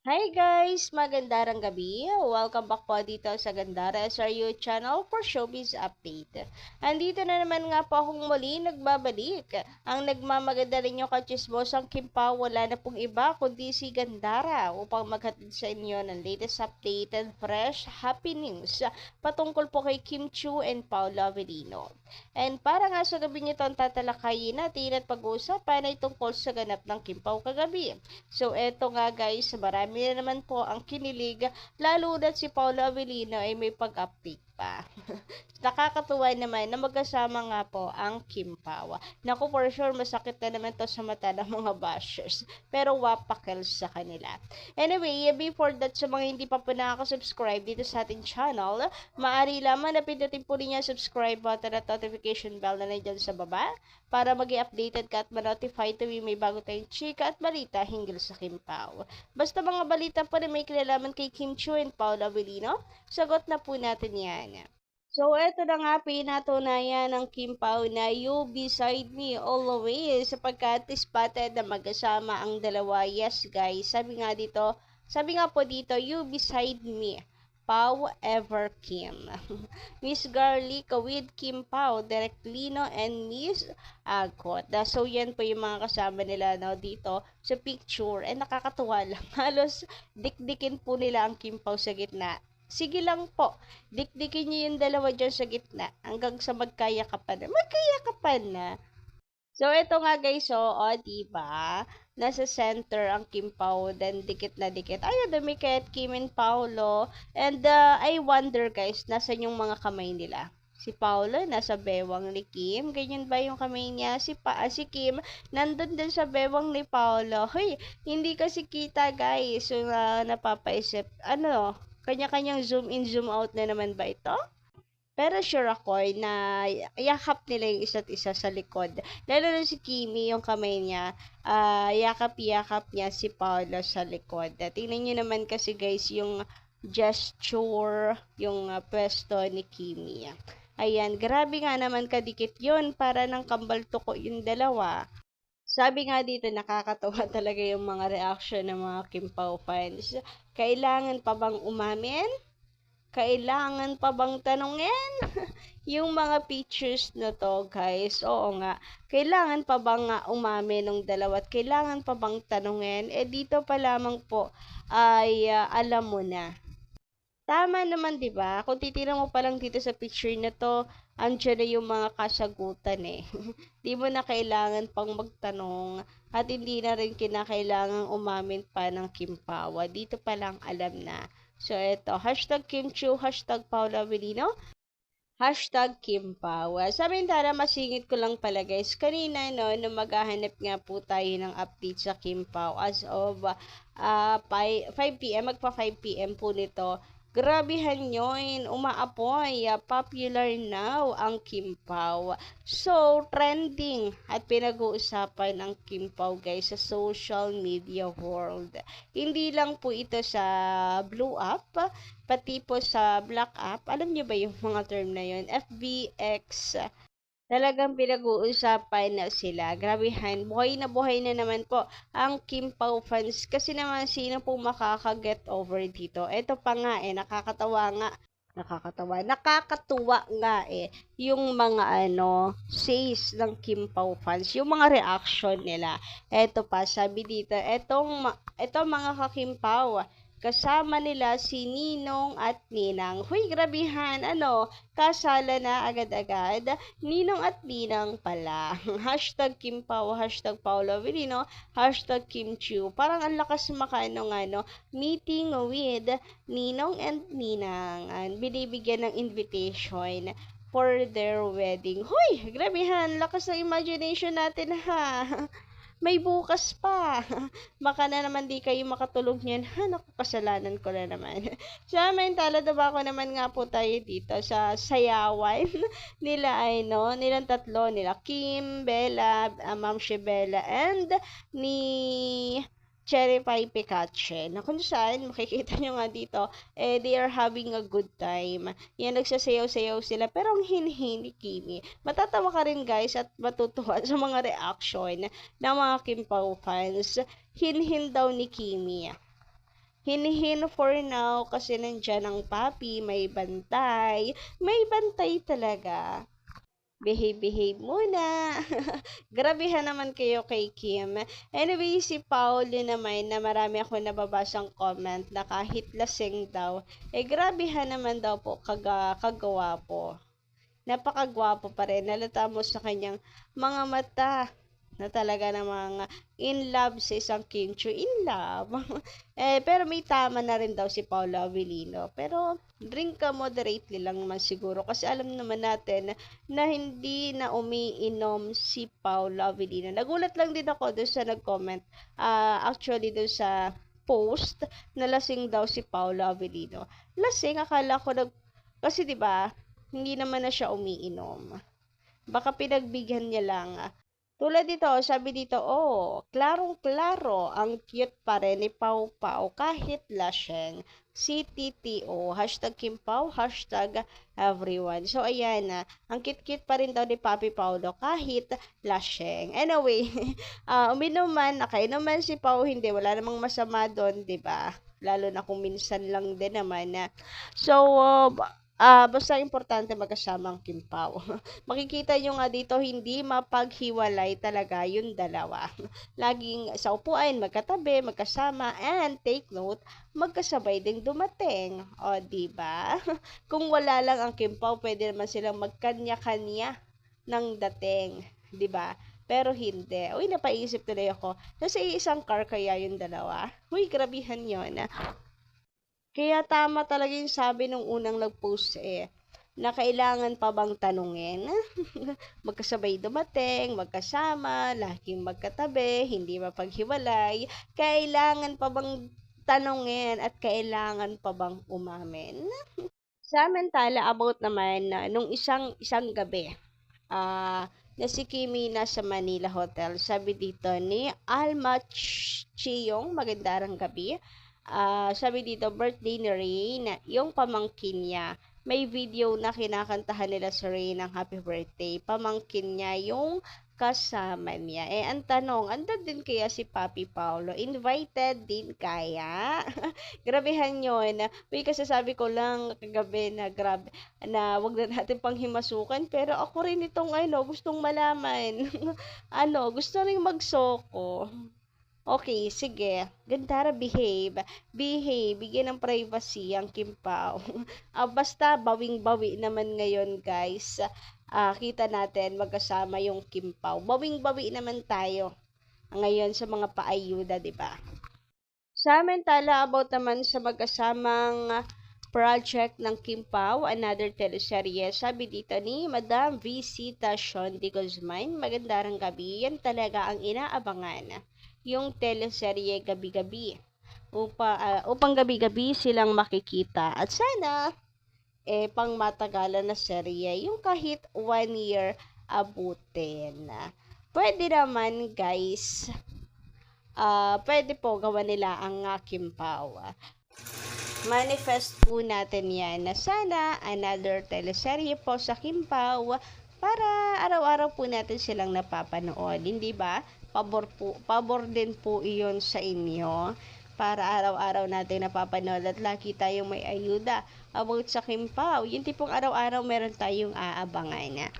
Hi guys! Magandang gabi! Welcome back po dito sa Gandara SRU channel for Showbiz Update. Andito na naman nga po akong muli nagbabalik. Ang nagmamaganda rin yung kachismosang Kimpa, wala na pong iba kundi si Gandara upang maghatid sa inyo ng latest update and fresh happy news patungkol po kay Kim Chiu and Paolo Avellino. And para nga sa gabi nito ang tatalakayin natin at pag-uusapan ay tungkol sa ganap ng Kimpaw kagabi. So eto nga guys, marami na naman po ang kinilig, lalo na si Paolo Avellino ay may pag-update pa. Nakakatuwa naman na magkasama nga po ang Kim Pao. Naku, for sure, masakit na naman to sa mata ng mga bashers. Pero wapakil sa kanila. Anyway, before that, sa mga hindi pa po nakaka-subscribe dito sa ating channel, maaari lamang na pindutin po niya subscribe button at notification bell na nandiyan sa baba para maging updated ka at ma-notify tuwing may bago tayong chika at balita hinggil sa Kim Pao. Basta mga balita pa na may kinalaman kay Kim Chiu and Paolo Avellino, sagot na po natin yan. So, eto na nga pinatunayan ng Kim Pao na you beside me always sapagkat spotted na magkasama ang dalawa. Yes, guys. Sabi nga po dito, you beside me. Pao ever Kim. Miss Garlica with Kim Pao, Direct Lino, and Miss Agot. So, yan po yung mga kasama nila no, dito sa picture. And nakakatuwa lang. Halos dikdikin po nila ang Kim Pao sa gitna. Sige lang po, dikdikin niyo yung dalawa dyan sa gitna hanggang sa magkayakapan na. Magkayakapan na. So, ito nga guys, diba? Nasa center ang Kim Pao, then dikit na dikit. Ayun, dumikit, Kim and Paolo. And I wonder guys, nasan yung mga kamay nila? Si Paolo, nasa bewang ni Kim. Ganyan ba yung kamay niya? Si Kim, nandun din sa bewang ni Paolo. Hoy, hindi kasi kita guys. So, napapaisip, kanya-kanyang zoom in, zoom out na naman ba ito? Pero sure ako na yakap nila yung isa't isa sa likod. Lalo na si Kimi, yung kamay niya, yakap-yakap niya si Paolo sa likod. Tingnan nyo naman kasi guys, yung gesture, yung pwesto ni Kimi. Ayan, grabe nga naman kadikit yun. Para ng kambal tuko yung dalawa. Sabi nga dito, nakakatawa talaga yung mga reaction ng mga Kim Pao fans. Kailangan pa bang umamin? Kailangan pa bang tanungin? Yung mga pictures na to, guys, oo nga, kailangan pa bang umamin ng dalawa at kailangan pa bang tanungin? Dito pa lamang po ay alam mo na. Tama naman, 'di ba? Kung titingnan mo pa lang dito sa picture na 'to, andiyan na yung mga kasagutan eh. 'Di mo na kailangan pang magtanong at hindi na rin kinakailangang umamin pa ng Kim Pawa. Dito pa lang alam na. So, eto, hashtag Kim Chiu, hashtag Paula Avellino, hashtag Kim Pawa. Sabi tara, masingit ko lang pala guys. Kanina, no, nung maghahanap nga po tayo ng update sa Kim Pao as of 5 p.m. magpa 5 p.m. po nito. Grabehan yun, umaapoy, popular now ang Kim Pao. So, trending at pinag-uusapan ang Kim Pao guys sa social media world. Hindi lang po ito sa Blue App, pati po sa Black App. Alam niyo ba yung mga term na yun? FBX. Talagang pinag-uusapan na sila. Grabehan, buhay na naman po ang Kim Pao fans. Kasi naman, sino po makaka-get over dito? Ito pa nga nakakatuwa nga yung mga says ng Kim Pao fans, yung mga reaction nila. Ito pa, sabi dito, etong mga ka-Kim Pao, kasama nila si Ninong at Ninang. Huy, grabihan, kasala na agad-agad. Ninong at Ninang pala. Hashtag Kim Pao, hashtag Paolo Avellino, hashtag Kim Chiu. Parang ang lakas meeting with Ninong and Ninang. Binibigyan ng invitation for their wedding. Huy, grabihan, lakas ng imagination natin ha. May bukas pa. Baka na naman di kayo makatulog niyan. Ha, naku, kasalanan ko na naman. Sa amin, talada ko naman nga po tayo dito sa sayawan nila nilang tatlo, nila Kim, Bella, Ma'am Shebella, and ni Cherry Pie Picache, na kung saan makikita nyo nga dito, they are having a good time. Yan, nagsasayaw-sayaw sila, pero ang hinhin ni Kimi. Matatawa ka rin guys at matutuwa sa mga reaction ng mga Kim Pao fans. Hinhin daw ni Kimi. Hinihin for now kasi nandyan ang papi, may bantay. May bantay talaga. Behave muna. Grabehan naman kayo kay Kim. Anyway, si Paolo naman na marami ako nababasang comment na kahit lasing daw, grabehan naman daw po kagawa po. Napakagwapo pa rin. Nalata mo sa kanyang mga mata na talaga namang in love sa isang Kim Chiu. In love. Pero may tama na rin daw si Paolo Avellino. Pero drink ka moderately lang naman siguro. Kasi alam naman natin na hindi na umiinom si Paolo Avellino. Nagulat lang din ako doon sa nag-comment. Actually doon sa post na lasing daw si Paolo Avellino. Lasing, akala ko kasi 'di ba, hindi naman na siya umiinom. Baka pinagbigyan niya lang. Tulad dito, sabi dito, klarong-klaro, ang cute pa rin ni Pau Pau kahit laseng. CTTO, hashtag Kim Pao, hashtag everyone. So, ayan, ang cute-cute pa rin daw ni Papi Paulo kahit laseng. Anyway, uminom man, nakainuman si Pau, hindi, wala namang masama doon, 'di ba? Lalo na kung minsan lang din naman na. So, basta importante magkasama ang Kim Pao. Makikita nyo nga dito, hindi mapaghiwalay talaga yung dalawa. Laging sa upuan, magkatabi, magkasama, and take note, magkasabay ding dumating. O, diba? Kung wala lang ang Kim Pao, pwede naman silang magkanya-kanya ng dating. Diba? Pero hindi. Uy, napaisip tuloy ako. Nasa isang car kaya yung dalawa. Uy, grabihan yun. Kaya tama talaga yung sabi nung unang nag-post na kailangan pa bang tanungin? Magkasabay dumating, magkasama, laging magkatabi, hindi mapaghiwalay. Kailangan pa bang tanungin at kailangan pa bang umamin? Samantala, about naman nung isang gabi, na si Kimi nasa Manila Hotel, sabi dito ni Alma Chiyong, magandang gabi. Sabi dito, birthday ni Rain, yung pamangkin niya. May video na kinakantahan nila sa Rain ng happy birthday. Pamangkin niya yung kasama niya. Ang tanong, andun din kaya si Papi Paulo? Invited din kaya? Grabehan yun. Uy, kasi sabi ko lang kagabi na grabe, na wag na natin pang himasukan. Pero ako rin itong gustong malaman. Gusto rin magsoko. Okay, sige. Gandara, behave. Behave. Bigyan ng privacy ang Kim Pao. Basta bawing-bawi naman ngayon, guys. Kita natin magkasama yung Kim Pao. Bawing-bawi naman tayo ngayon sa mga paayuda, di ba? Samantala, about naman sa magkasamang project ng Kim Pao, another teleserye. Sabi dito ni Madam Visitacion de Guzman, magandang gabi. Yan talaga ang inaabangan. Yung teleserye gabi-gabi. Upang gabi-gabi silang makikita. At sana, pang matagalan na serye, yung kahit 1 year abutin. Pwede naman, guys. Pwede po gawa nila ang Kim Pao. Manifest po natin yan na sana another teleserye po sa Kim Pao para araw-araw po natin silang napapanood. Hindi ba? Pabor din po iyon sa inyo para araw-araw natin napapanood at lagi tayong may ayuda about sa Kim Pao. Yung tipong araw-araw meron tayong aabangan.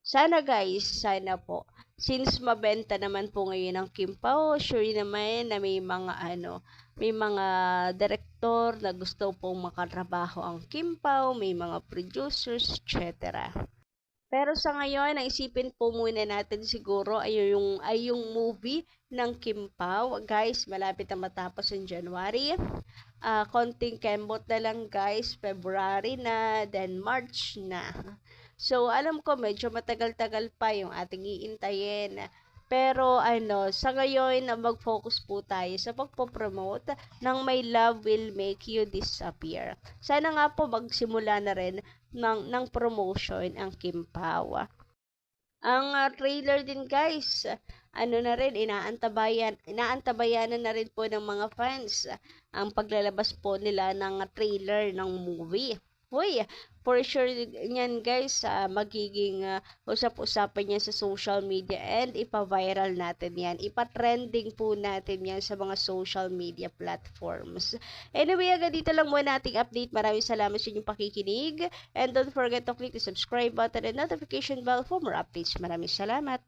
Sana guys, sana po. Since mabenta naman po ngayon ang Kim Pao, sure naman na may mga director na gusto pong makatrabaho ang Kim Pao, may mga producers, etc. Pero sa ngayon, naisipin po muna natin siguro ay yung movie ng Kim Pao. Guys, malapit na matapos ng January. Konting kembot na lang guys, February na, then March na. So, alam ko medyo matagal-tagal pa yung ating iintayin. Pero sa ngayon, mag-focus po tayo sa pagpo-promote ng My Love Will Make You Disappear. Sana nga po magsimula na rin ng promotion ang Kim Pao. Ang trailer din guys, na rin, inaantabayanan na rin po ng mga fans ang paglalabas po nila ng trailer ng movie. Hoy, for sure niyan guys, magiging usap-usapan yan sa social media and ipa-viral natin yan. Ipa-trending po natin yan sa mga social media platforms. Anyway, agad dito lang muna ating update. Maraming salamat sa inyong pakikinig and don't forget to click the subscribe button and notification bell for more updates. Maraming salamat.